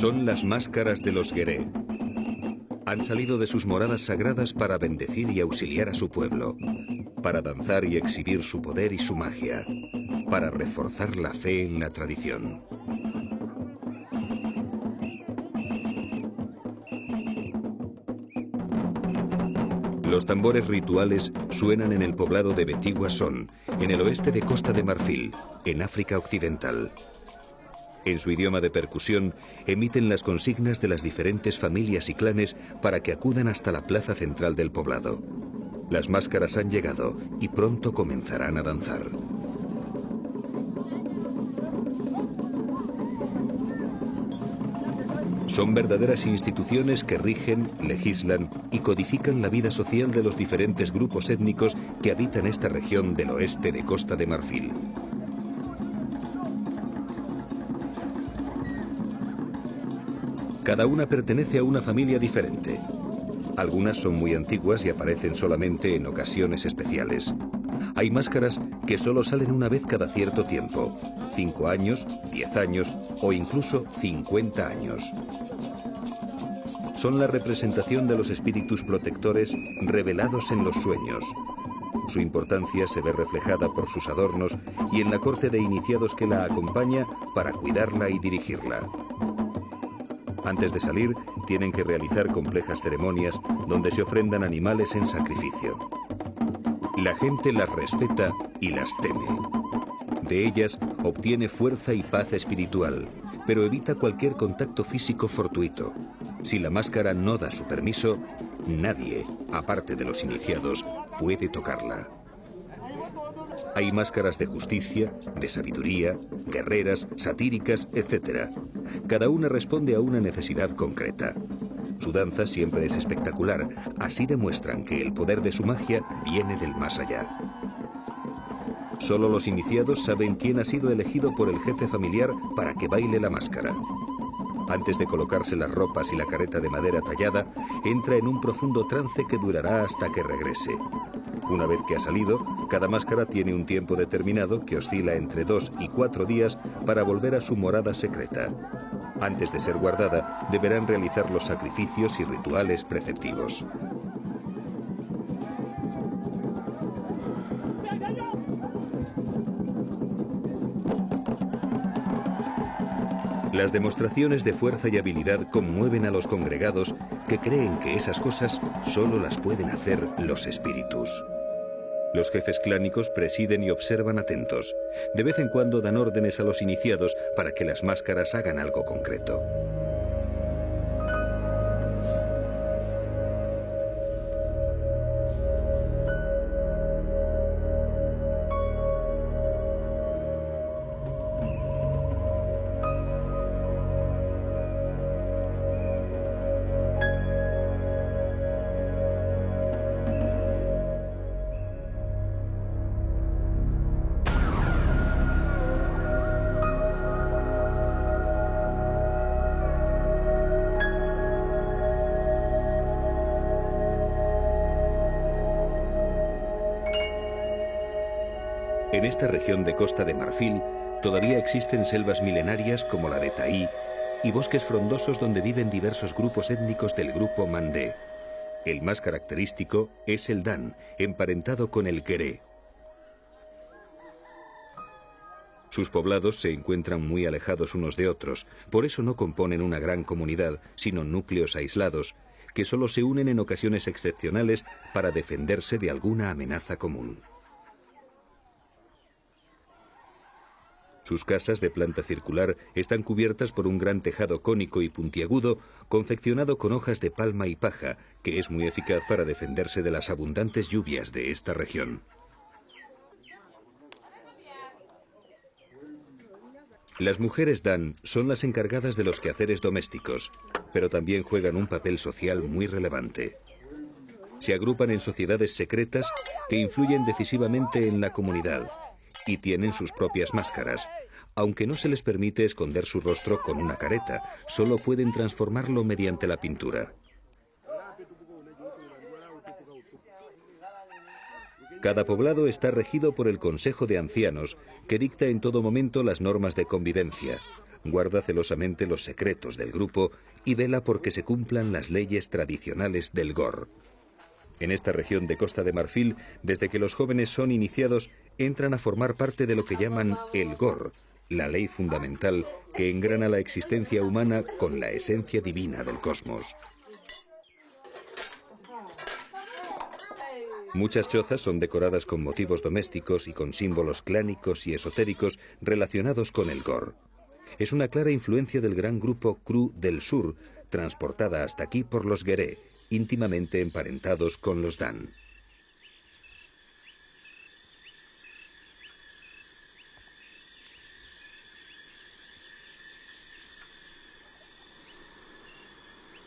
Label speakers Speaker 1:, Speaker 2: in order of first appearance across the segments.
Speaker 1: Son las máscaras de los Gueré. Han salido de sus moradas sagradas para bendecir y auxiliar a su pueblo, para danzar y exhibir su poder y su magia, para reforzar la fe en la tradición. Los tambores rituales suenan en el poblado de Betiguasón, en el oeste de Costa de Marfil, en África Occidental. En su idioma de percusión, emiten las consignas de las diferentes familias y clanes para que acudan hasta la plaza central del poblado. Las máscaras han llegado y pronto comenzarán a danzar. Son verdaderas instituciones que rigen, legislan y codifican la vida social de los diferentes grupos étnicos que habitan esta región del oeste de Costa de Marfil. Cada una pertenece a una familia diferente. Algunas son muy antiguas y aparecen solamente en ocasiones especiales. Hay máscaras que solo salen una vez cada cierto tiempo, 5 años, 10 años o incluso 50 años. Son la representación de los espíritus protectores revelados en los sueños. Su importancia se ve reflejada por sus adornos y en la corte de iniciados que la acompaña para cuidarla y dirigirla. Antes de salir, tienen que realizar complejas ceremonias donde se ofrendan animales en sacrificio. La gente las respeta y las teme. De ellas obtiene fuerza y paz espiritual, pero evita cualquier contacto físico fortuito. Si la máscara no da su permiso, nadie, aparte de los iniciados, puede tocarla. Hay máscaras de justicia, de sabiduría, guerreras, satíricas, etc. Cada una responde a una necesidad concreta. Su danza siempre es espectacular, así demuestran que el poder de su magia viene del más allá. Solo los iniciados saben quién ha sido elegido por el jefe familiar para que baile la máscara. Antes de colocarse las ropas y la careta de madera tallada, entra en un profundo trance que durará hasta que regrese. Una vez que ha salido, cada máscara tiene un tiempo determinado que oscila entre 2 y 4 días para volver a su morada secreta. Antes de ser guardada, deberán realizar los sacrificios y rituales preceptivos. Las demostraciones de fuerza y habilidad conmueven a los congregados que creen que esas cosas solo las pueden hacer los espíritus. Los jefes clánicos presiden y observan atentos. De vez en cuando dan órdenes a los iniciados para que las máscaras hagan algo concreto. En esta región de Costa de Marfil todavía existen selvas milenarias como la de Taí y bosques frondosos donde viven diversos grupos étnicos del grupo Mandé. El más característico es el Dan, emparentado con el Gueré. Sus poblados se encuentran muy alejados unos de otros, por eso no componen una gran comunidad, sino núcleos aislados, que solo se unen en ocasiones excepcionales para defenderse de alguna amenaza común. Sus casas de planta circular están cubiertas por un gran tejado cónico y puntiagudo confeccionado con hojas de palma y paja, que es muy eficaz para defenderse de las abundantes lluvias de esta región. Las mujeres Dan son las encargadas de los quehaceres domésticos, pero también juegan un papel social muy relevante. Se agrupan en sociedades secretas que influyen decisivamente en la comunidad y tienen sus propias máscaras. Aunque no se les permite esconder su rostro con una careta, solo pueden transformarlo mediante la pintura. Cada poblado está regido por el Consejo de Ancianos, que dicta en todo momento las normas de convivencia. guarda celosamente los secretos del grupo y vela porque se cumplan las leyes tradicionales del Gor. En esta región de Costa de Marfil, desde que los jóvenes son iniciados, entran a formar parte de lo que llaman el Gor, la ley fundamental que engrana la existencia humana con la esencia divina del cosmos. Muchas chozas son decoradas con motivos domésticos y con símbolos clánicos y esotéricos relacionados con el Gor. Es una clara influencia del gran grupo Cru del Sur, transportada hasta aquí por los Gueré, íntimamente emparentados con los Dan.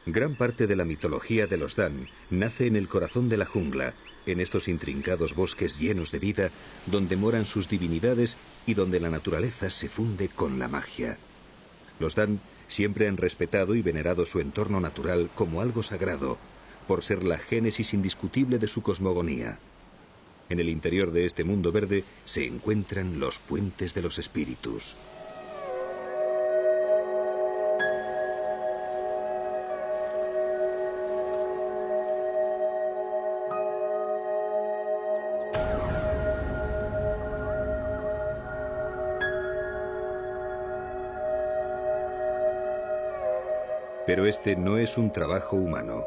Speaker 1: Gran parte de la mitología de los Dan nace en el corazón de la jungla, en estos intrincados bosques llenos de vida, donde moran sus divinidades y donde la naturaleza se funde con la magia. Los Dan siempre han respetado y venerado su entorno natural como algo sagrado, por ser la génesis indiscutible de su cosmogonía. En el interior de este mundo verde se encuentran los puentes de los espíritus. Pero este no es un trabajo humano.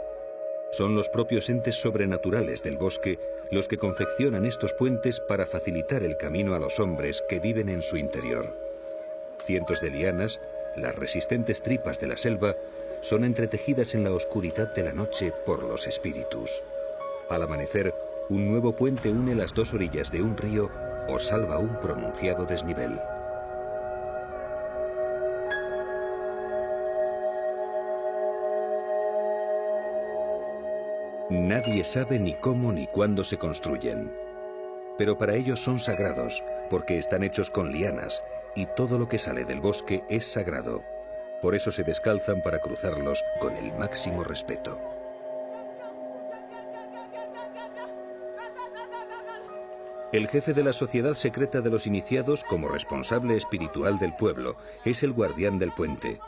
Speaker 1: Son los propios entes sobrenaturales del bosque los que confeccionan estos puentes para facilitar el camino a los hombres que viven en su interior. Cientos de lianas, las resistentes tripas de la selva, son entretejidas en la oscuridad de la noche por los espíritus. Al amanecer, un nuevo puente une las dos orillas de un río o salva un pronunciado desnivel. Nadie sabe ni cómo ni cuándo se construyen. Pero para ellos son sagrados, porque están hechos con lianas, y todo lo que sale del bosque es sagrado. Por eso se descalzan para cruzarlos con el máximo respeto. El jefe de la sociedad secreta de los iniciados, como responsable espiritual del pueblo, es el guardián del puente.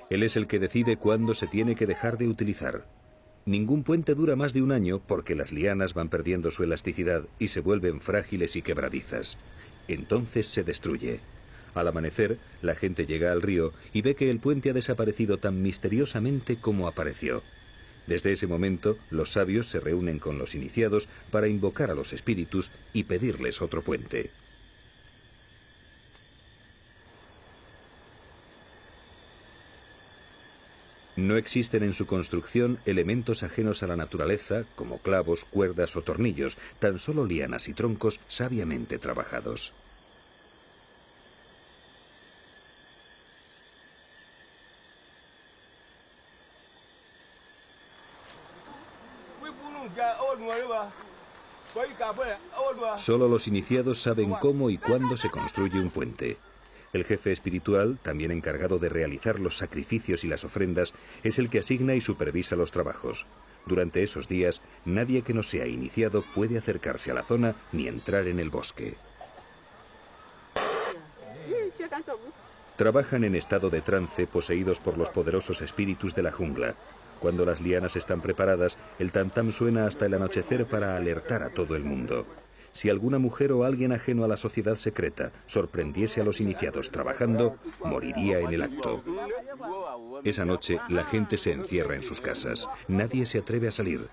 Speaker 1: Él es el que decide cuándo se tiene que dejar de utilizar. Ningún puente dura más de un año porque las lianas van perdiendo su elasticidad y se vuelven frágiles y quebradizas. Entonces se destruye. Al amanecer, la gente llega al río y ve que el puente ha desaparecido tan misteriosamente como apareció. Desde ese momento, los sabios se reúnen con los iniciados para invocar a los espíritus y pedirles otro puente. No existen en su construcción elementos ajenos a la naturaleza, como clavos, cuerdas o tornillos, tan solo lianas y troncos sabiamente trabajados. Solo los iniciados saben cómo y cuándo se construye un puente. El jefe espiritual, también encargado de realizar los sacrificios y las ofrendas, es el que asigna y supervisa los trabajos. Durante esos días, nadie que no sea iniciado puede acercarse a la zona ni entrar en el bosque. Trabajan en estado de trance, poseídos por los poderosos espíritus de la jungla. Cuando las lianas están preparadas, el tam-tam suena hasta el anochecer para alertar a todo el mundo. Si alguna mujer o alguien ajeno a la sociedad secreta sorprendiese a los iniciados trabajando, moriría en el acto. Esa noche, la gente se encierra en sus casas. Nadie se atreve a salir.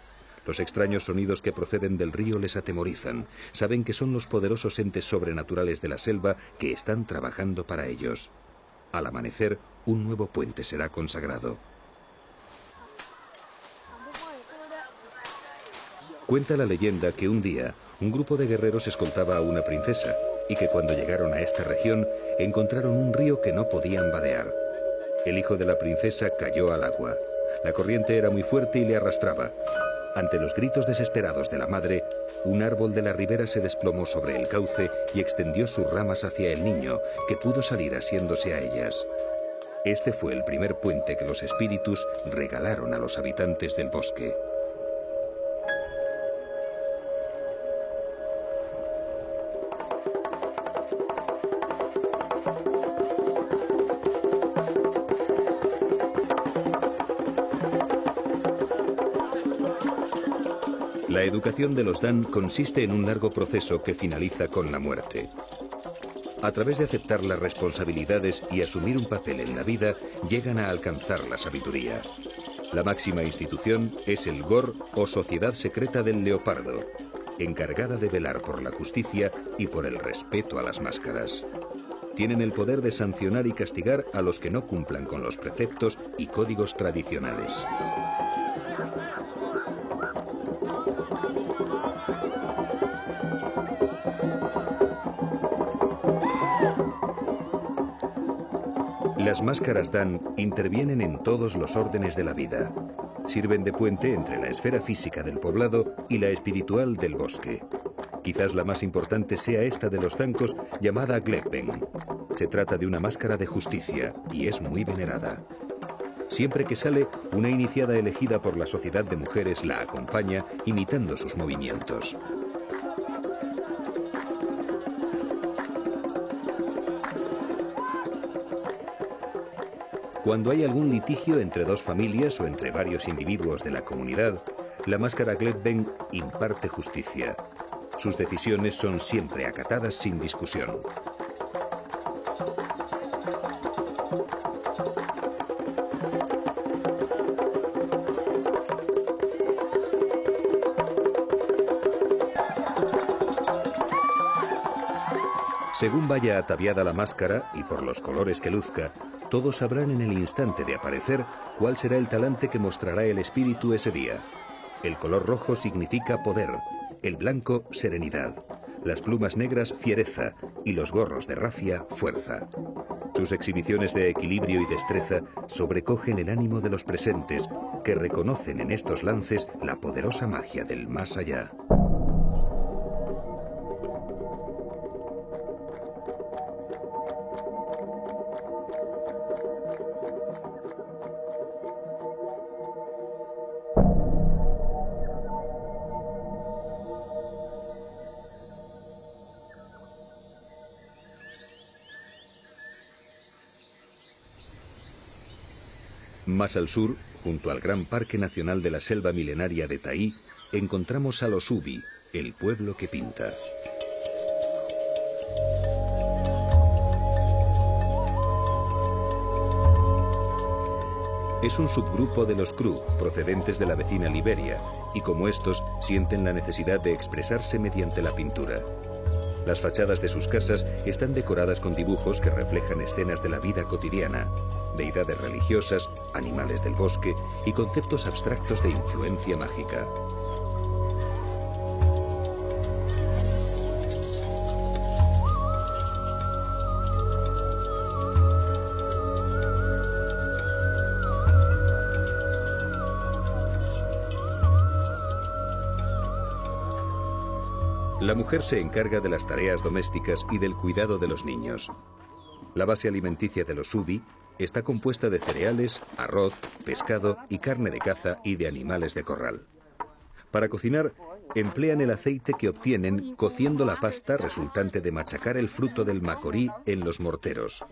Speaker 1: Los extraños sonidos que proceden del río les atemorizan. Saben que son los poderosos entes sobrenaturales de la selva que están trabajando para ellos. Al amanecer, un nuevo puente será consagrado. Cuenta la leyenda que un día un grupo de guerreros escoltaba a una princesa y que cuando llegaron a esta región encontraron un río que no podían vadear. El hijo de la princesa cayó al agua. La corriente era muy fuerte y le arrastraba. Ante los gritos desesperados de la madre, un árbol de la ribera se desplomó sobre el cauce y extendió sus ramas hacia el niño, que pudo salir asiéndose a ellas. Este fue el primer puente que los espíritus regalaron a los habitantes del bosque. La educación de los Dan consiste en un largo proceso que finaliza con la muerte. A través de aceptar las responsabilidades y asumir un papel en la vida, llegan a alcanzar la sabiduría. La máxima institución es el Gor o Sociedad Secreta del Leopardo, encargada de velar por la justicia y por el respeto a las máscaras. Tienen el poder de sancionar y castigar a los que no cumplan con los preceptos y códigos tradicionales. Las máscaras Dan intervienen en todos los órdenes de la vida. Sirven de puente entre la esfera física del poblado y la espiritual del bosque. Quizás la más importante sea esta de los zancos, llamada Glebben. Se trata de una máscara de justicia y es muy venerada. Siempre que sale, una iniciada elegida por la sociedad de mujeres la acompaña, imitando sus movimientos. Cuando hay algún litigio entre dos familias o entre varios individuos de la comunidad, la máscara Glebben imparte justicia. Sus decisiones son siempre acatadas sin discusión. Según vaya ataviada la máscara y por los colores que luzca, todos sabrán en el instante de aparecer cuál será el talante que mostrará el espíritu ese día. El color rojo significa poder, el blanco serenidad, las plumas negras fiereza y los gorros de rafia fuerza. Sus exhibiciones de equilibrio y destreza sobrecogen el ánimo de los presentes, que reconocen en estos lances la poderosa magia del más allá. Más al sur, junto al Gran Parque Nacional de la Selva Milenaria de Taí, encontramos a los Ubi, el pueblo que pinta. Es un subgrupo de los Kru, procedentes de la vecina Liberia, y como estos, sienten la necesidad de expresarse mediante la pintura. Las fachadas de sus casas están decoradas con dibujos que reflejan escenas de la vida cotidiana, deidades religiosas, animales del bosque y conceptos abstractos de influencia mágica. La mujer se encarga de las tareas domésticas y del cuidado de los niños. La base alimenticia de los Ubi está compuesta de cereales, arroz, pescado y carne de caza y de animales de corral. Para cocinar, emplean el aceite que obtienen cociendo la pasta resultante de machacar el fruto del macorí en los morteros.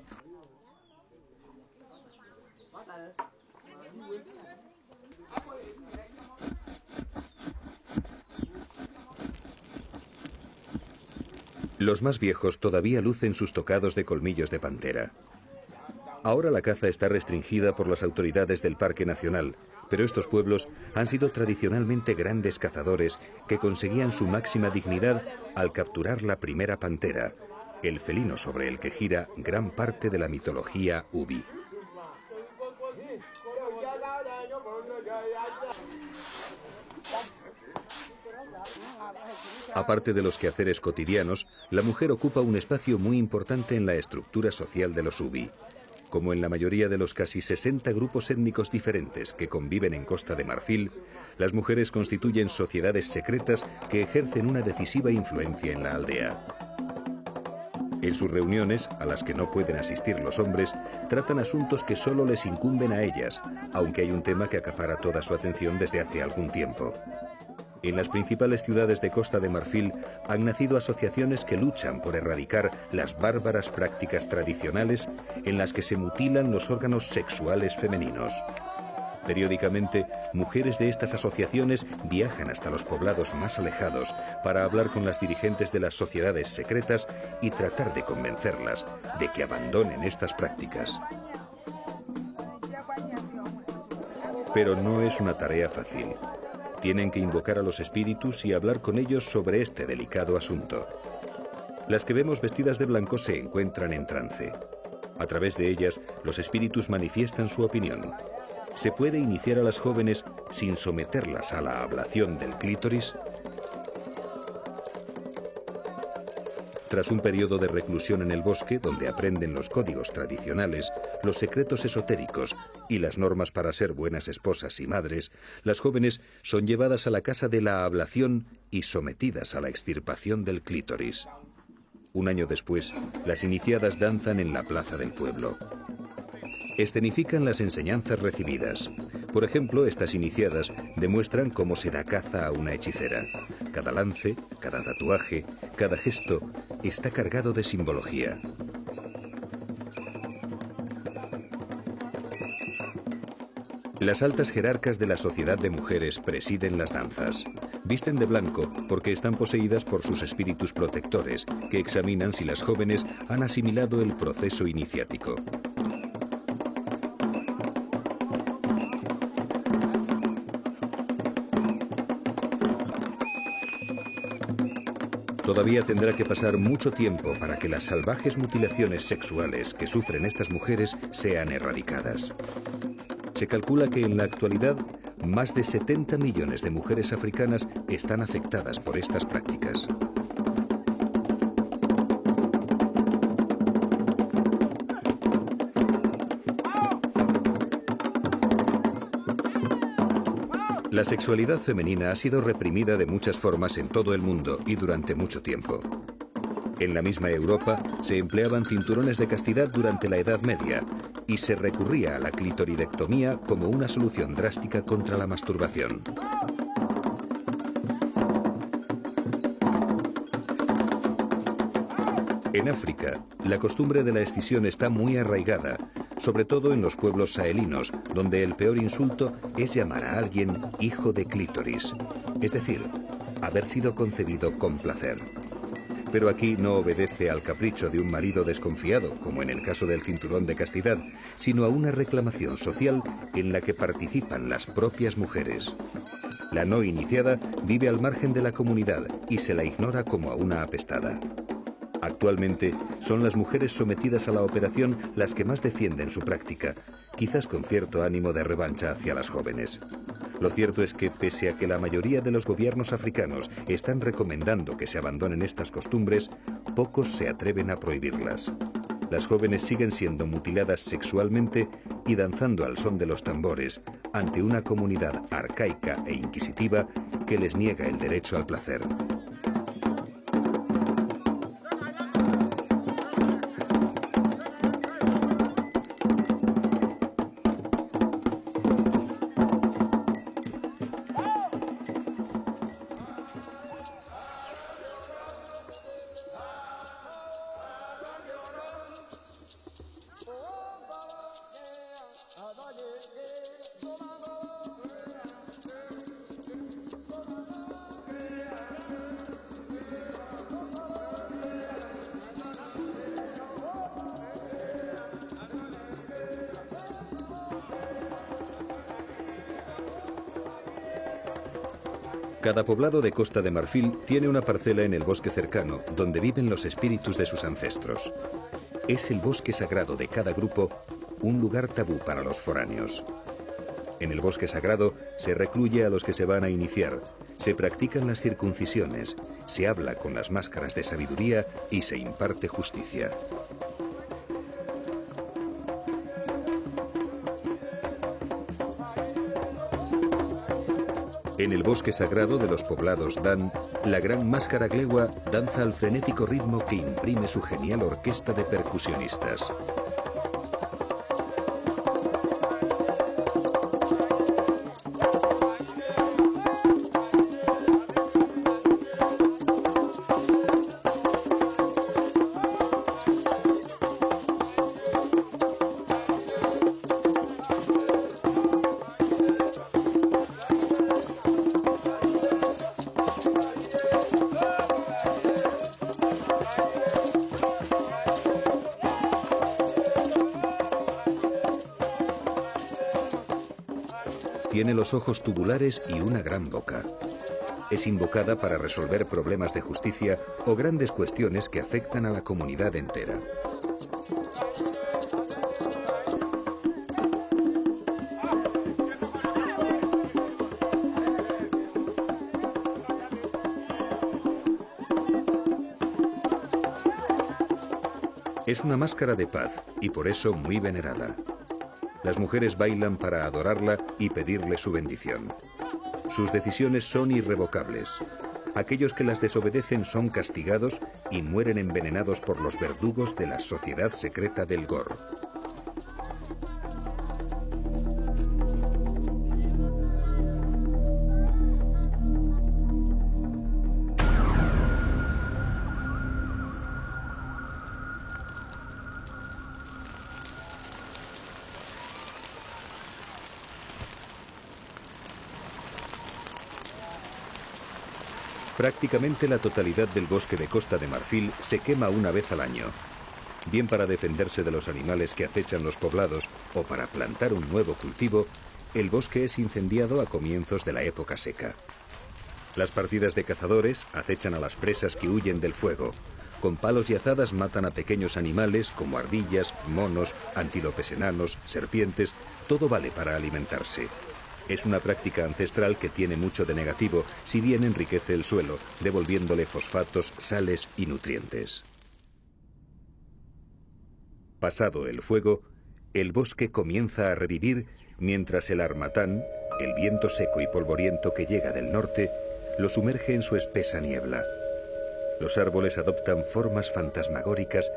Speaker 1: Los más viejos todavía lucen sus tocados de colmillos de pantera. Ahora la caza está restringida por las autoridades del Parque Nacional, pero estos pueblos han sido tradicionalmente grandes cazadores que conseguían su máxima dignidad al capturar la primera pantera, el felino sobre el que gira gran parte de la mitología Ubi. Aparte de los quehaceres cotidianos, la mujer ocupa un espacio muy importante en la estructura social de los Ubi. Como en la mayoría de los casi 60 grupos étnicos diferentes que conviven en Costa de Marfil, las mujeres constituyen sociedades secretas que ejercen una decisiva influencia en la aldea. En sus reuniones, a las que no pueden asistir los hombres, tratan asuntos que solo les incumben a ellas, aunque hay un tema que acapara toda su atención desde hace algún tiempo. En las principales ciudades de Costa de Marfil han nacido asociaciones que luchan por erradicar las bárbaras prácticas tradicionales en las que se mutilan los órganos sexuales femeninos. Periódicamente, mujeres de estas asociaciones viajan hasta los poblados más alejados para hablar con las dirigentes de las sociedades secretas y tratar de convencerlas de que abandonen estas prácticas. Pero no es una tarea fácil. Tienen que invocar a los espíritus y hablar con ellos sobre este delicado asunto. Las que vemos vestidas de blanco se encuentran en trance. A través de ellas, los espíritus manifiestan su opinión. ¿Se puede iniciar a las jóvenes sin someterlas a la ablación del clítoris? Tras un periodo de reclusión en el bosque, donde aprenden los códigos tradicionales, los secretos esotéricos y las normas para ser buenas esposas y madres, las jóvenes son llevadas a la casa de la ablación y sometidas a la extirpación del clítoris. Un año después, las iniciadas danzan en la plaza del pueblo. Escenifican las enseñanzas recibidas. Por ejemplo, estas iniciadas demuestran cómo se da caza a una hechicera. Cada lance, cada tatuaje, cada gesto está cargado de simbología. Las altas jerarcas de la sociedad de mujeres presiden las danzas. Visten de blanco porque están poseídas por sus espíritus protectores, que examinan si las jóvenes han asimilado el proceso iniciático. Todavía tendrá que pasar mucho tiempo para que las salvajes mutilaciones sexuales que sufren estas mujeres sean erradicadas. Se calcula que en la actualidad más de 70 millones de mujeres africanas están afectadas por estas prácticas. La sexualidad femenina ha sido reprimida de muchas formas en todo el mundo y durante mucho tiempo. En la misma Europa se empleaban cinturones de castidad durante la Edad Media y se recurría a la clitoridectomía como una solución drástica contra la masturbación. En África, la costumbre de la escisión está muy arraigada, sobre todo en los pueblos sahelinos, donde el peor insulto es llamar a alguien hijo de clítoris, es decir, haber sido concebido con placer. Pero aquí no obedece al capricho de un marido desconfiado, como en el caso del cinturón de castidad, sino a una reclamación social en la que participan las propias mujeres. La no iniciada vive al margen de la comunidad y se la ignora como a una apestada. Actualmente son las mujeres sometidas a la operación las que más defienden su práctica, quizás con cierto ánimo de revancha hacia las jóvenes. Lo cierto es que, pese a que la mayoría de los gobiernos africanos están recomendando que se abandonen estas costumbres, pocos se atreven a prohibirlas. Las jóvenes siguen siendo mutiladas sexualmente y danzando al son de los tambores ante una comunidad arcaica e inquisitiva que les niega el derecho al placer. Cada poblado de Costa de Marfil tiene una parcela en el bosque cercano, donde viven los espíritus de sus ancestros. Es el bosque sagrado de cada grupo, un lugar tabú para los foráneos. En el bosque sagrado se recluye a los que se van a iniciar, se practican las circuncisiones, se habla con las máscaras de sabiduría y se imparte justicia. En el bosque sagrado de los poblados Dan, la gran máscara glegua danza al frenético ritmo que imprime su genial orquesta de percusionistas. Tiene los ojos tubulares y una gran boca. Es invocada para resolver problemas de justicia o grandes cuestiones que afectan a la comunidad entera. Es una máscara de paz y por eso muy venerada. Las mujeres bailan para adorarla y pedirle su bendición. Sus decisiones son irrevocables. Aquellos que las desobedecen son castigados y mueren envenenados por los verdugos de la sociedad secreta del Gor. Prácticamente la totalidad del bosque de Costa de Marfil se quema una vez al año, bien para defenderse de los animales que acechan los poblados o para plantar un nuevo cultivo. El bosque es incendiado a comienzos de la época seca. Las partidas de cazadores acechan a las presas que huyen del fuego. Con palos y azadas matan a pequeños animales como ardillas, monos, antílopes enanos, serpientes. Todo vale para alimentarse. Es una práctica ancestral que tiene mucho de negativo, si bien enriquece el suelo, devolviéndole fosfatos, sales y nutrientes. Pasado el fuego, el bosque comienza a revivir mientras el harmatán, el viento seco y polvoriento que llega del norte, lo sumerge en su espesa niebla. Los árboles adoptan formas fantasmagóricas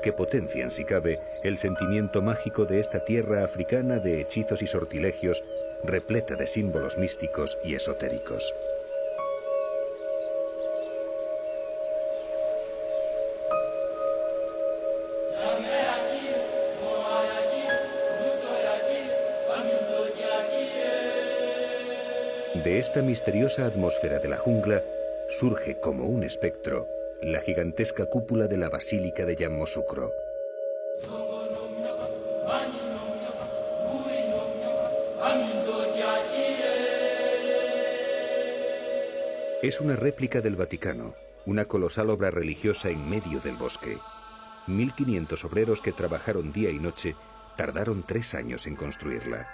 Speaker 1: que potencian, si cabe, el sentimiento mágico de esta tierra africana de hechizos y sortilegios, repleta de símbolos místicos y esotéricos. De esta misteriosa atmósfera de la jungla surge como un espectro la gigantesca cúpula de la Basílica de Yamoussoukro. Es una réplica del Vaticano, una colosal obra religiosa en medio del bosque. 1500 obreros que trabajaron día y noche tardaron 3 años en construirla.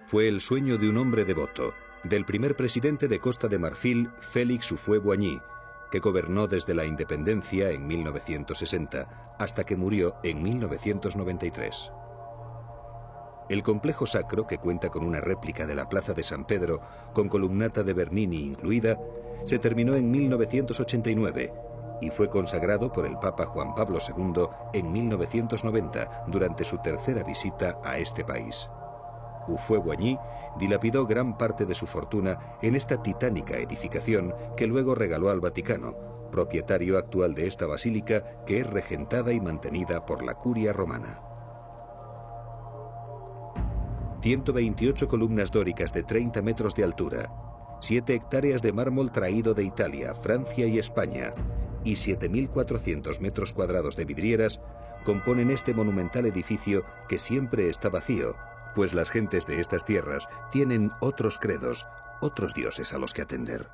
Speaker 1: Fue el sueño de un hombre devoto, del primer presidente de Costa de Marfil, Félix Houphouët-Boigny, que gobernó desde la independencia en 1960 hasta que murió en 1993. El complejo sacro, que cuenta con una réplica de la Plaza de San Pedro, con columnata de Bernini incluida, se terminó en 1989 y fue consagrado por el Papa Juan Pablo II en 1990 durante su tercera visita a este país. Houphouët-Boigny dilapidó gran parte de su fortuna en esta titánica edificación que luego regaló al Vaticano, propietario actual de esta basílica que es regentada y mantenida por la Curia romana. 128 columnas dóricas de 30 metros de altura, 7 hectáreas de mármol traído de Italia, Francia y España y 7.400 metros cuadrados de vidrieras componen este monumental edificio que siempre está vacío, pues las gentes de estas tierras tienen otros credos, otros dioses a los que atender.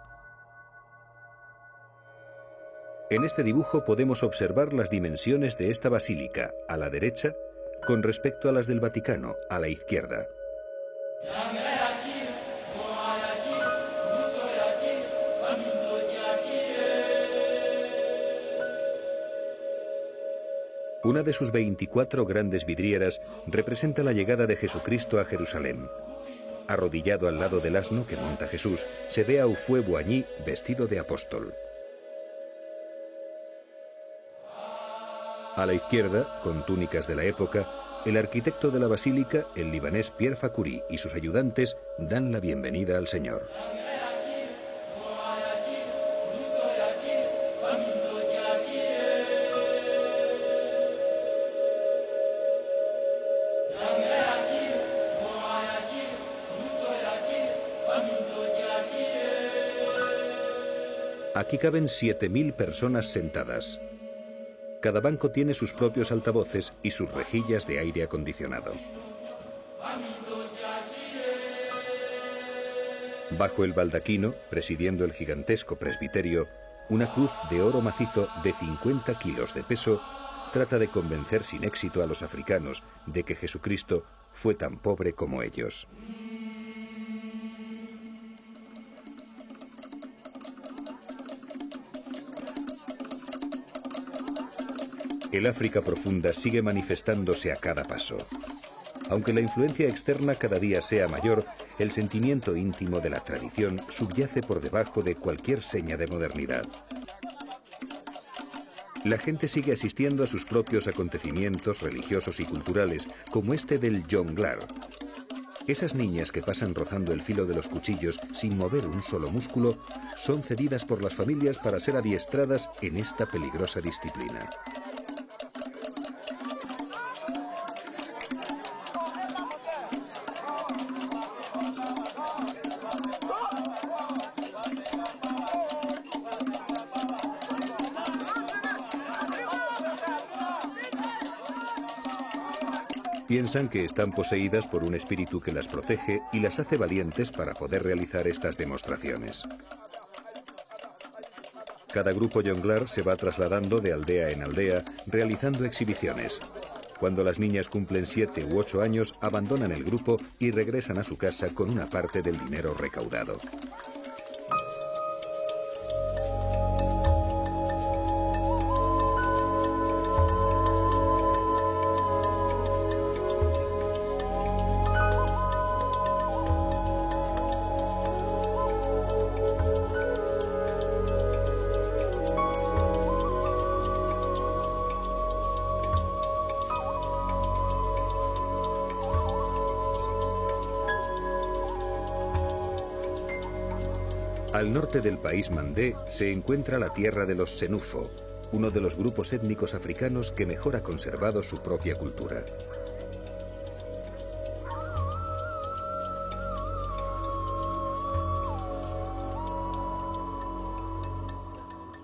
Speaker 1: En este dibujo podemos observar las dimensiones de esta basílica, a la derecha, con respecto a las del Vaticano, a la izquierda. Una de sus 24 grandes vidrieras representa la llegada de Jesucristo a Jerusalén. Arrodillado al lado del asno que monta Jesús, se ve a Houphouët-Boigny vestido de apóstol. A la izquierda, con túnicas de la época, el arquitecto de la basílica, el libanés Pierre Facoury, y sus ayudantes dan la bienvenida al Señor. Aquí caben 7000 personas sentadas. Cada banco tiene sus propios altavoces y sus rejillas de aire acondicionado. Bajo el baldaquino, presidiendo el gigantesco presbiterio, una cruz de oro macizo de 50 kilos de peso trata de convencer sin éxito a los africanos de que Jesucristo fue tan pobre como ellos. El África profunda sigue manifestándose a cada paso. Aunque la influencia externa cada día sea mayor, el sentimiento íntimo de la tradición subyace por debajo de cualquier seña de modernidad. La gente sigue asistiendo a sus propios acontecimientos religiosos y culturales, como este del jonglar. Esas niñas que pasan rozando el filo de los cuchillos sin mover un solo músculo son cedidas por las familias para ser adiestradas en esta peligrosa disciplina. Piensan que están poseídas por un espíritu que las protege y las hace valientes para poder realizar estas demostraciones. Cada grupo jonglar se va trasladando de aldea en aldea, realizando exhibiciones. Cuando las niñas cumplen 7 u 8 años, abandonan el grupo y regresan a su casa con una parte del dinero recaudado. Al norte del país mandé se encuentra la tierra de los Senufo, uno de los grupos étnicos africanos que mejor ha conservado su propia cultura.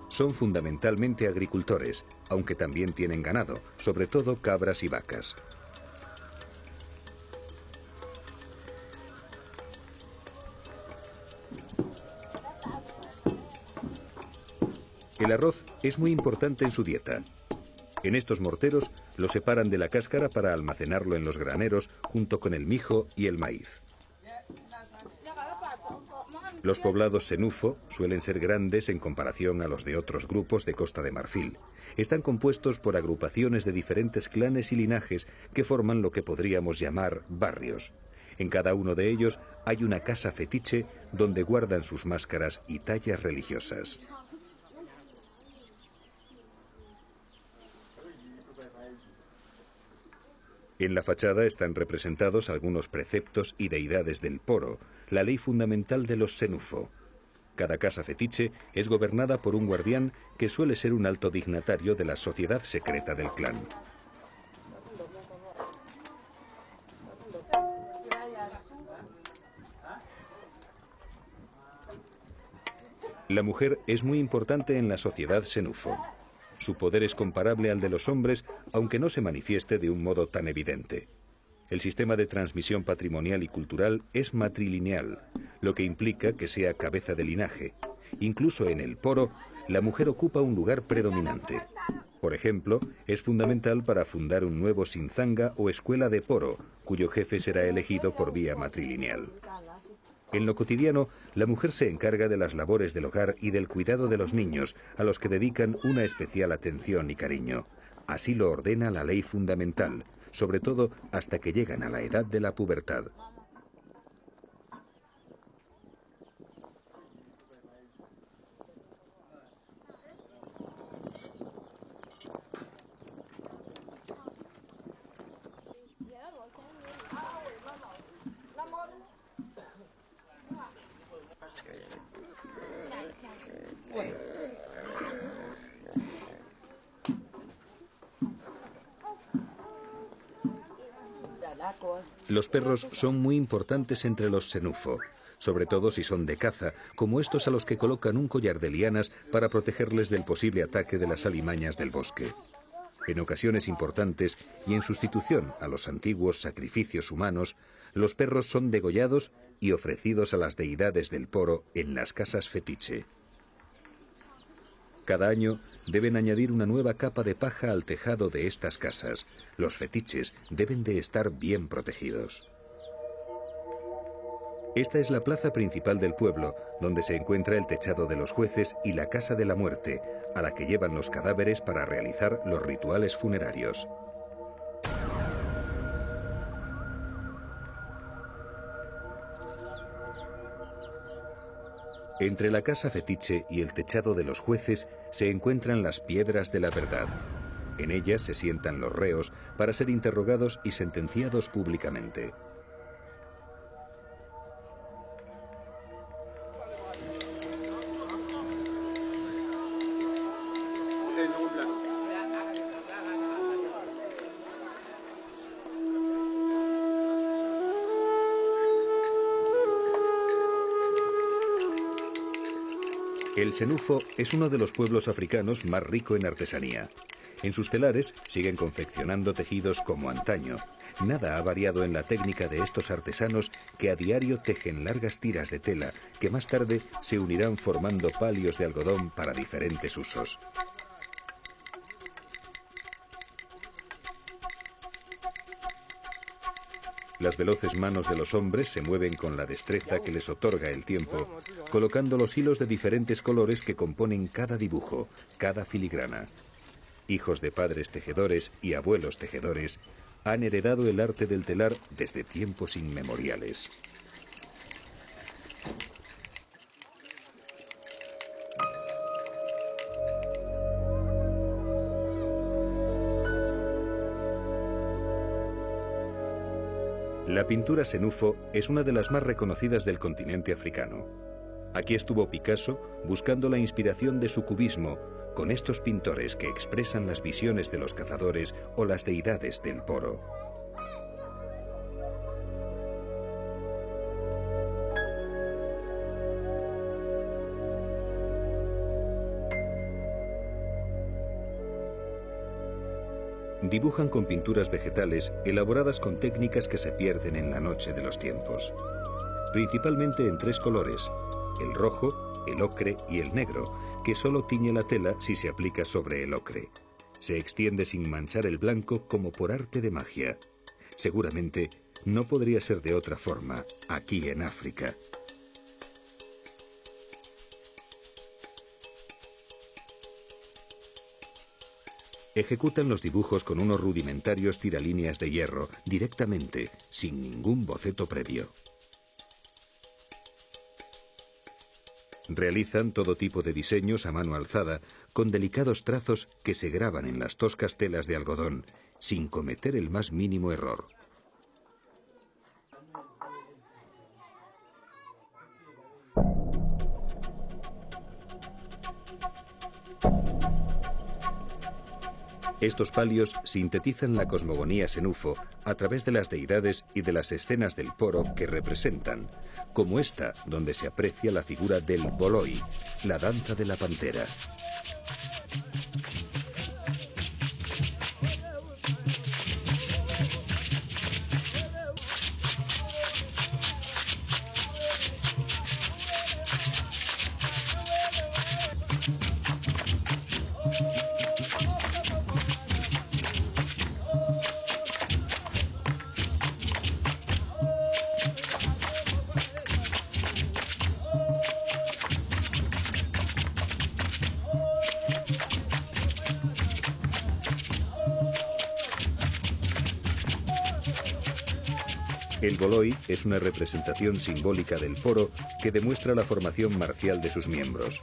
Speaker 1: Son fundamentalmente agricultores, aunque también tienen ganado, sobre todo cabras y vacas. El arroz es muy importante en su dieta. En estos morteros lo separan de la cáscara para almacenarlo en los graneros junto con el mijo y el maíz. Los poblados senufo suelen ser grandes en comparación a los de otros grupos de Costa de Marfil. Están compuestos por agrupaciones de diferentes clanes y linajes que forman lo que podríamos llamar barrios. En cada uno de ellos hay una casa fetiche donde guardan sus máscaras y tallas religiosas. En la fachada están representados algunos preceptos y deidades del Poro, la ley fundamental de los Senufo. Cada casa fetiche es gobernada por un guardián que suele ser un alto dignatario de la sociedad secreta del clan. La mujer es muy importante en la sociedad Senufo. Su poder es comparable al de los hombres, aunque no se manifieste de un modo tan evidente. El sistema de transmisión patrimonial y cultural es matrilineal, lo que implica que sea cabeza de linaje. Incluso en el Poro, la mujer ocupa un lugar predominante. Por ejemplo, es fundamental para fundar un nuevo Sinzanga o escuela de Poro, cuyo jefe será elegido por vía matrilineal. En lo cotidiano, la mujer se encarga de las labores del hogar y del cuidado de los niños, a los que dedican una especial atención y cariño. Así lo ordena la ley fundamental, sobre todo hasta que llegan a la edad de la pubertad. Los perros son muy importantes entre los senufo, sobre todo si son de caza, como estos a los que colocan un collar de lianas para protegerles del posible ataque de las alimañas del bosque. En ocasiones importantes y en sustitución a los antiguos sacrificios humanos, los perros son degollados y ofrecidos a las deidades del Poro en las casas fetiche. Cada año deben añadir una nueva capa de paja al tejado de estas casas. Los fetiches deben de estar bien protegidos. Esta es la plaza principal del pueblo, donde se encuentra el techado de los jueces y la casa de la muerte, a la que llevan los cadáveres para realizar los rituales funerarios. Entre la casa fetiche y el techado de los jueces se encuentran las piedras de la verdad. En ellas se sientan los reos para ser interrogados y sentenciados públicamente. El Senufo es uno de los pueblos africanos más rico en artesanía. En sus telares siguen confeccionando tejidos como antaño. Nada ha variado en la técnica de estos artesanos que a diario tejen largas tiras de tela que más tarde se unirán formando palios de algodón para diferentes usos. Las veloces manos de los hombres se mueven con la destreza que les otorga el tiempo, colocando los hilos de diferentes colores que componen cada dibujo, cada filigrana. Hijos de padres tejedores y abuelos tejedores han heredado el arte del telar desde tiempos inmemoriales. La pintura senufo es una de las más reconocidas del continente africano. Aquí estuvo Picasso buscando la inspiración de su cubismo, con estos pintores que expresan las visiones de los cazadores o las deidades del Poro. Dibujan con pinturas vegetales elaboradas con técnicas que se pierden en la noche de los tiempos. Principalmente en tres colores: el rojo, el ocre y el negro, que solo tiñe la tela si se aplica sobre el ocre. Se extiende sin manchar el blanco como por arte de magia. Seguramente no podría ser de otra forma aquí en África. Ejecutan los dibujos con unos rudimentarios tiralíneas de hierro, directamente, sin ningún boceto previo. Realizan todo tipo de diseños a mano alzada, con delicados trazos que se graban en las toscas telas de algodón, sin cometer el más mínimo error. Estos palios sintetizan la cosmogonía senufo a través de las deidades y de las escenas del Poro que representan, como esta donde se aprecia la figura del boloi, la danza de la pantera. El boloi es una representación simbólica del Poro que demuestra la formación marcial de sus miembros.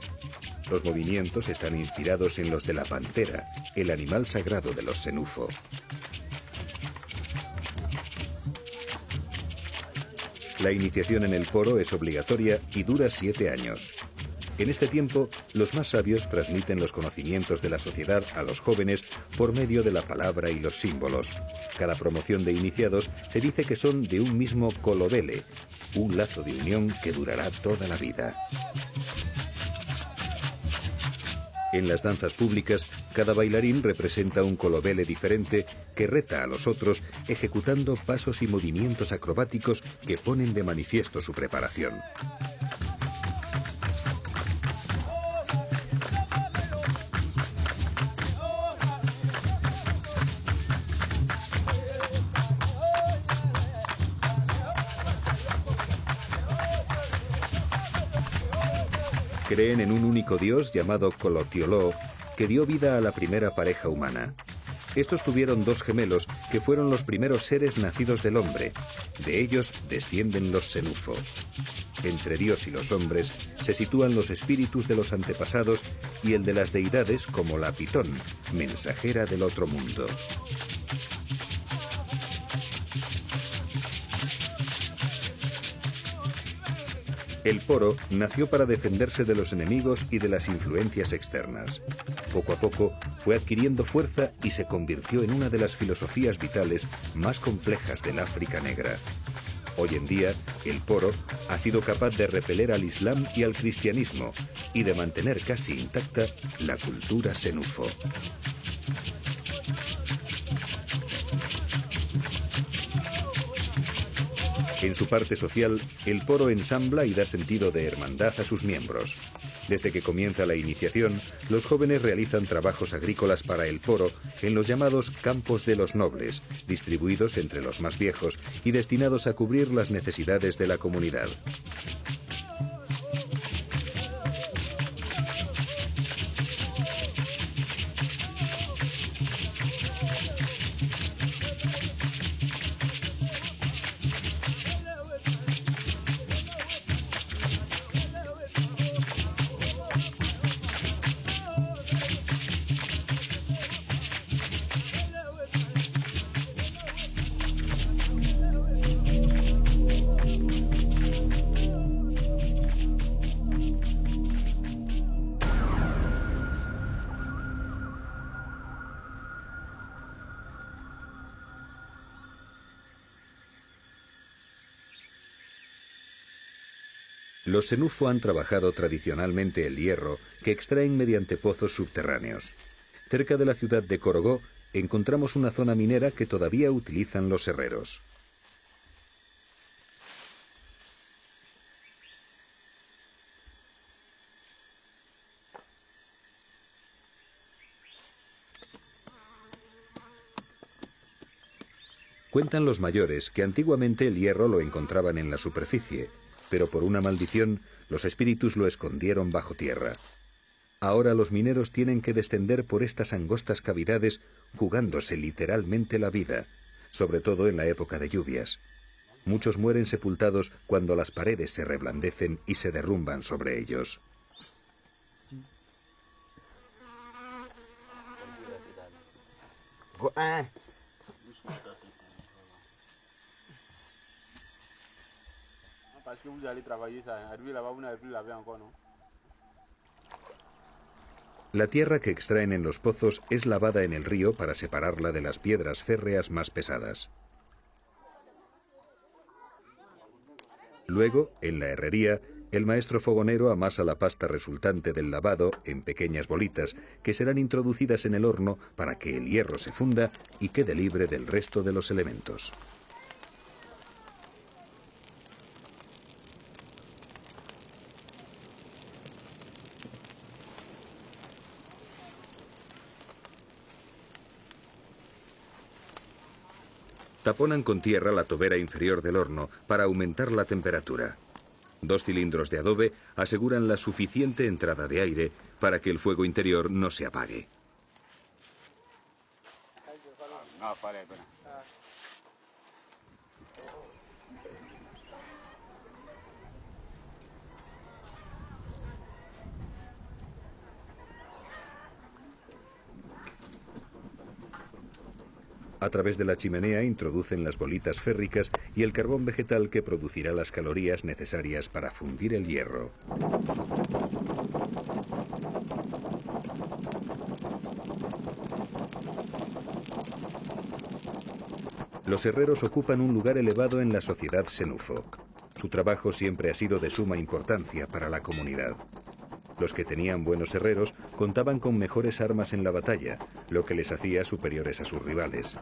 Speaker 1: Los movimientos están inspirados en los de la pantera, el animal sagrado de los senufo. La iniciación en el Poro es obligatoria y dura 7 años. En este tiempo, los más sabios transmiten los conocimientos de la sociedad a los jóvenes por medio de la palabra y los símbolos. Cada promoción de iniciados se dice que son de un mismo kolobele, un lazo de unión que durará toda la vida. En las danzas públicas, cada bailarín representa un colobele diferente que reta a los otros ejecutando pasos y movimientos acrobáticos que ponen de manifiesto su preparación. Creen en un único dios llamado Colotioló, que dio vida a la primera pareja humana. Estos tuvieron dos gemelos que fueron los primeros seres nacidos del hombre. De ellos descienden los Senufo. Entre Dios y los hombres se sitúan los espíritus de los antepasados y el de las deidades como la Pitón, mensajera del otro mundo. El poro nació para defenderse de los enemigos y de las influencias externas. Poco a poco fue adquiriendo fuerza y se convirtió en una de las filosofías vitales más complejas del África negra. Hoy en día, el poro ha sido capaz de repeler al Islam y al cristianismo y de mantener casi intacta la cultura senufo. En su parte social, el poro ensambla y da sentido de hermandad a sus miembros. Desde que comienza la iniciación, los jóvenes realizan trabajos agrícolas para el poro en los llamados campos de los nobles, distribuidos entre los más viejos y destinados a cubrir las necesidades de la comunidad. Los senufo han trabajado tradicionalmente el hierro, que extraen mediante pozos subterráneos. Cerca de la ciudad de Korogó encontramos una zona minera que todavía utilizan los herreros. Cuentan los mayores que antiguamente el hierro lo encontraban en la superficie, pero por una maldición los espíritus lo escondieron bajo tierra. Ahora los mineros tienen que descender por estas angostas cavidades jugándose literalmente la vida, sobre todo en la época de lluvias. Muchos mueren sepultados cuando las paredes se reblandecen y se derrumban sobre ellos. La tierra que extraen en los pozos es lavada en el río para separarla de las piedras férreas más pesadas. Luego, en la herrería, el maestro fogonero amasa la pasta resultante del lavado en pequeñas bolitas que serán introducidas en el horno para que el hierro se funda y quede libre del resto de los elementos. Taponan con tierra la tobera inferior del horno para aumentar la temperatura. 2 cilindros de adobe aseguran la suficiente entrada de aire para que el fuego interior no se apague. A través de la chimenea introducen las bolitas férricas y el carbón vegetal que producirá las calorías necesarias para fundir el hierro. Los herreros ocupan un lugar elevado en la sociedad senufo. Su trabajo siempre ha sido de suma importancia para la comunidad. Los que tenían buenos herreros contaban con mejores armas en la batalla, lo que les hacía superiores a sus rivales.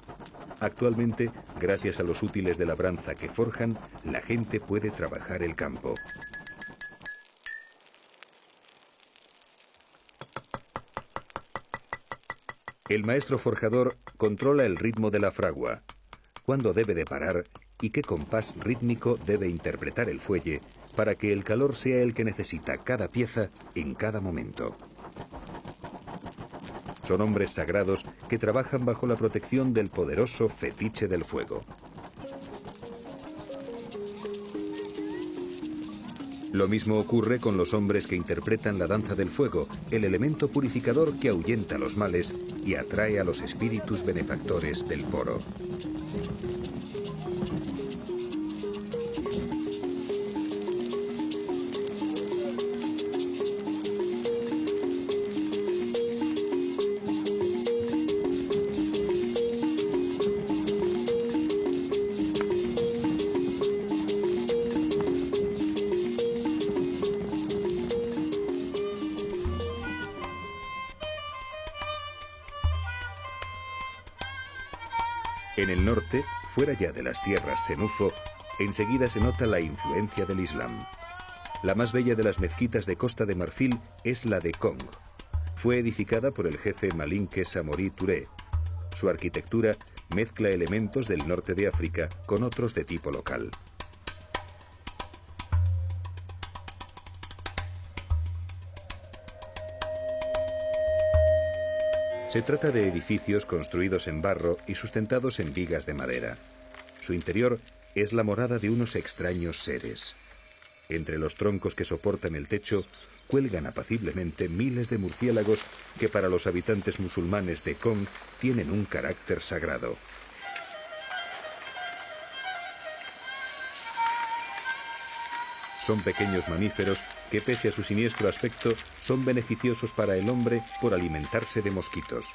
Speaker 1: Actualmente, gracias a los útiles de labranza que forjan, la gente puede trabajar el campo. El maestro forjador controla el ritmo de la fragua, cuándo debe de parar y qué compás rítmico debe interpretar el fuelle para que el calor sea el que necesita cada pieza en cada momento. Son hombres sagrados que trabajan bajo la protección del poderoso fetiche del fuego. Lo mismo ocurre con los hombres que interpretan la danza del fuego, el elemento purificador que ahuyenta los males y atrae a los espíritus benefactores del poro. En el norte, fuera ya de las tierras senufo, enseguida se nota la influencia del Islam. La más bella de las mezquitas de Costa de Marfil es la de Kong. Fue edificada por el jefe Malinke Samori Touré. Su arquitectura mezcla elementos del norte de África con otros de tipo local. Se trata de edificios construidos en barro y sustentados en vigas de madera. Su interior es la morada de unos extraños seres. Entre los troncos que soportan el techo cuelgan apaciblemente miles de murciélagos que para los habitantes musulmanes de Kong tienen un carácter sagrado. Son pequeños mamíferos que, pese a su siniestro aspecto, son beneficiosos para el hombre por alimentarse de mosquitos.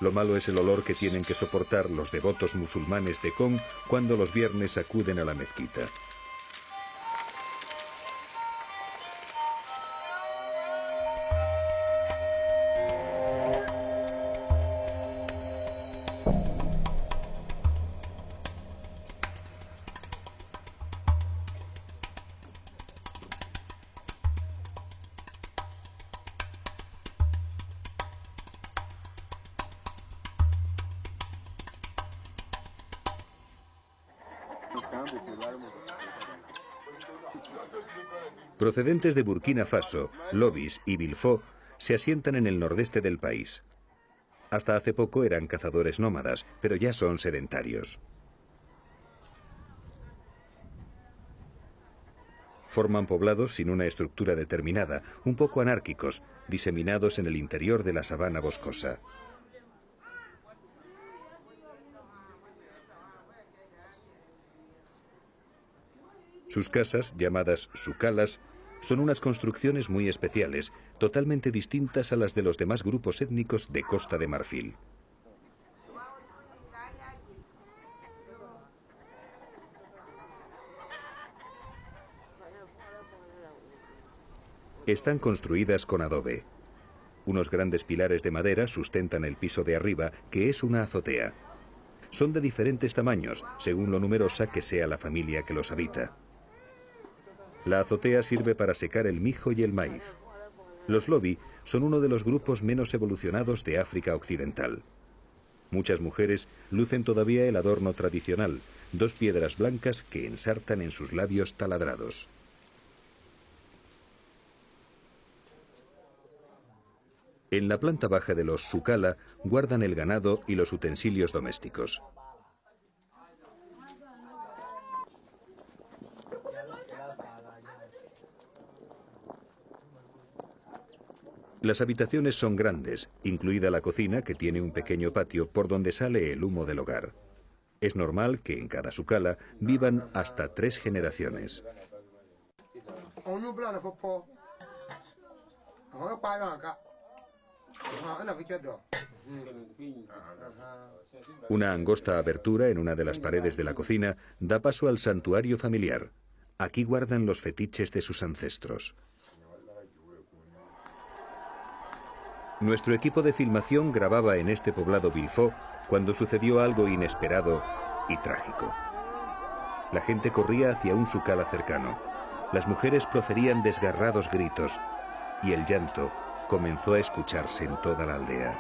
Speaker 1: Lo malo es el olor que tienen que soportar los devotos musulmanes de Kong cuando los viernes acuden a la mezquita. Procedentes de Burkina Faso, Lobis y Bilfo se asientan en el nordeste del país. Hasta hace poco eran cazadores nómadas, pero ya son sedentarios. Forman poblados sin una estructura determinada, un poco anárquicos, diseminados en el interior de la sabana boscosa. Sus casas, llamadas sucalas, son unas construcciones muy especiales, totalmente distintas a las de los demás grupos étnicos de Costa de Marfil. Están construidas con adobe. Unos grandes pilares de madera sustentan el piso de arriba, que es una azotea. Son de diferentes tamaños, según lo numerosa que sea la familia que los habita. La azotea sirve para secar el mijo y el maíz. Los Lobi son uno de los grupos menos evolucionados de África Occidental. Muchas mujeres lucen todavía el adorno tradicional, dos piedras blancas que ensartan en sus labios taladrados. En la planta baja de los sukala guardan el ganado y los utensilios domésticos. Las habitaciones son grandes, incluida la cocina, que tiene un pequeño patio por donde sale el humo del hogar. Es normal que en cada sukala vivan hasta 3 generaciones. Una angosta abertura en una de las paredes de la cocina da paso al santuario familiar. Aquí guardan los fetiches de sus ancestros. Nuestro equipo de filmación grababa en este poblado Villefort cuando sucedió algo inesperado y trágico. La gente corría hacia un sucala cercano. Las mujeres proferían desgarrados gritos y el llanto comenzó a escucharse en toda la aldea.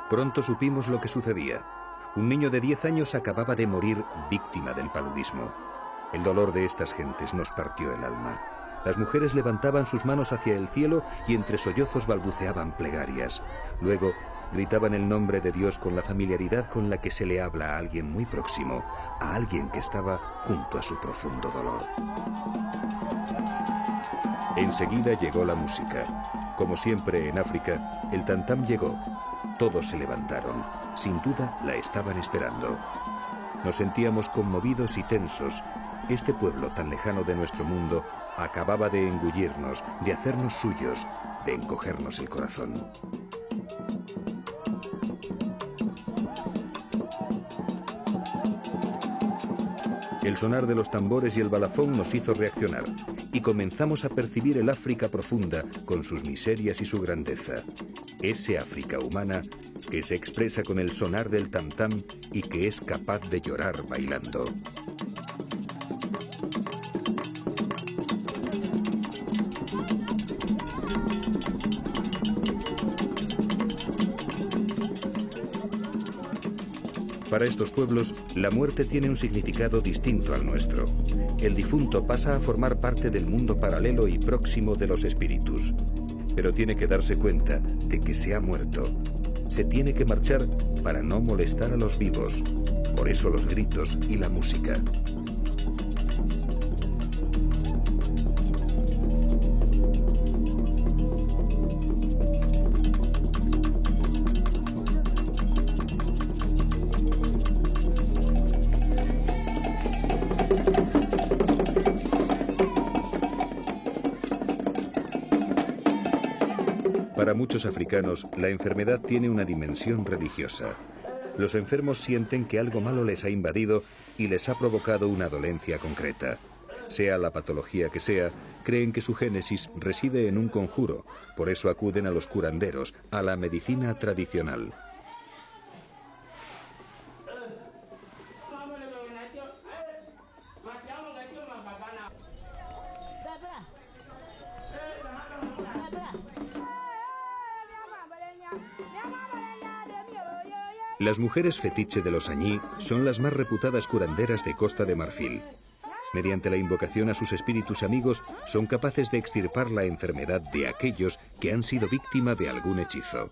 Speaker 1: Pronto supimos lo que sucedía. Un niño de 10 años acababa de morir víctima del paludismo. El dolor de estas gentes nos partió el alma. Las mujeres levantaban sus manos hacia el cielo y entre sollozos balbuceaban plegarias. Luego gritaban el nombre de Dios con la familiaridad con la que se le habla a alguien muy próximo, a alguien que estaba junto a su profundo dolor. Enseguida llegó la música. Como siempre en África, el tam-tam llegó. Todos se levantaron. Sin duda la estaban esperando. Nos sentíamos conmovidos y tensos. Este pueblo tan lejano de nuestro mundo acababa de engullirnos, de hacernos suyos, de encogernos el corazón. El sonar de los tambores y el balafón nos hizo reaccionar y comenzamos a percibir el África profunda con sus miserias y su grandeza. Ese África humana que se expresa con el sonar del tam-tam y que es capaz de llorar bailando. Para estos pueblos, la muerte tiene un significado distinto al nuestro. El difunto pasa a formar parte del mundo paralelo y próximo de los espíritus. Pero tiene que darse cuenta de que se ha muerto. Se tiene que marchar para no molestar a los vivos. Por eso los gritos y la música. Para muchos africanos, la enfermedad tiene una dimensión religiosa. Los enfermos sienten que algo malo les ha invadido y les ha provocado una dolencia concreta. Sea la patología que sea, creen que su génesis reside en un conjuro. Por eso acuden a los curanderos, a la medicina tradicional. Las mujeres fetiche de los Añí son las más reputadas curanderas de Costa de Marfil. Mediante la invocación a sus espíritus amigos, son capaces de extirpar la enfermedad de aquellos que han sido víctima de algún hechizo.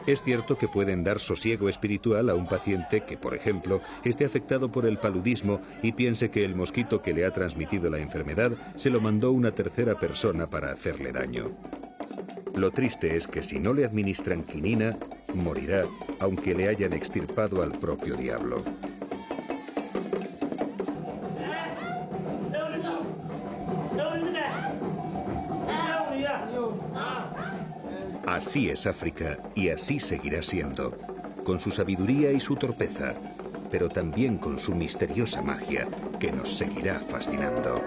Speaker 1: Es cierto que pueden dar sosiego espiritual a un paciente que, por ejemplo, esté afectado por el paludismo y piense que el mosquito que le ha transmitido la enfermedad se lo mandó una tercera persona para hacerle daño. Lo triste es que si no le administran quinina, morirá, aunque le hayan extirpado al propio diablo. Así es África y así seguirá siendo, con su sabiduría y su torpeza, pero también con su misteriosa magia que nos seguirá fascinando.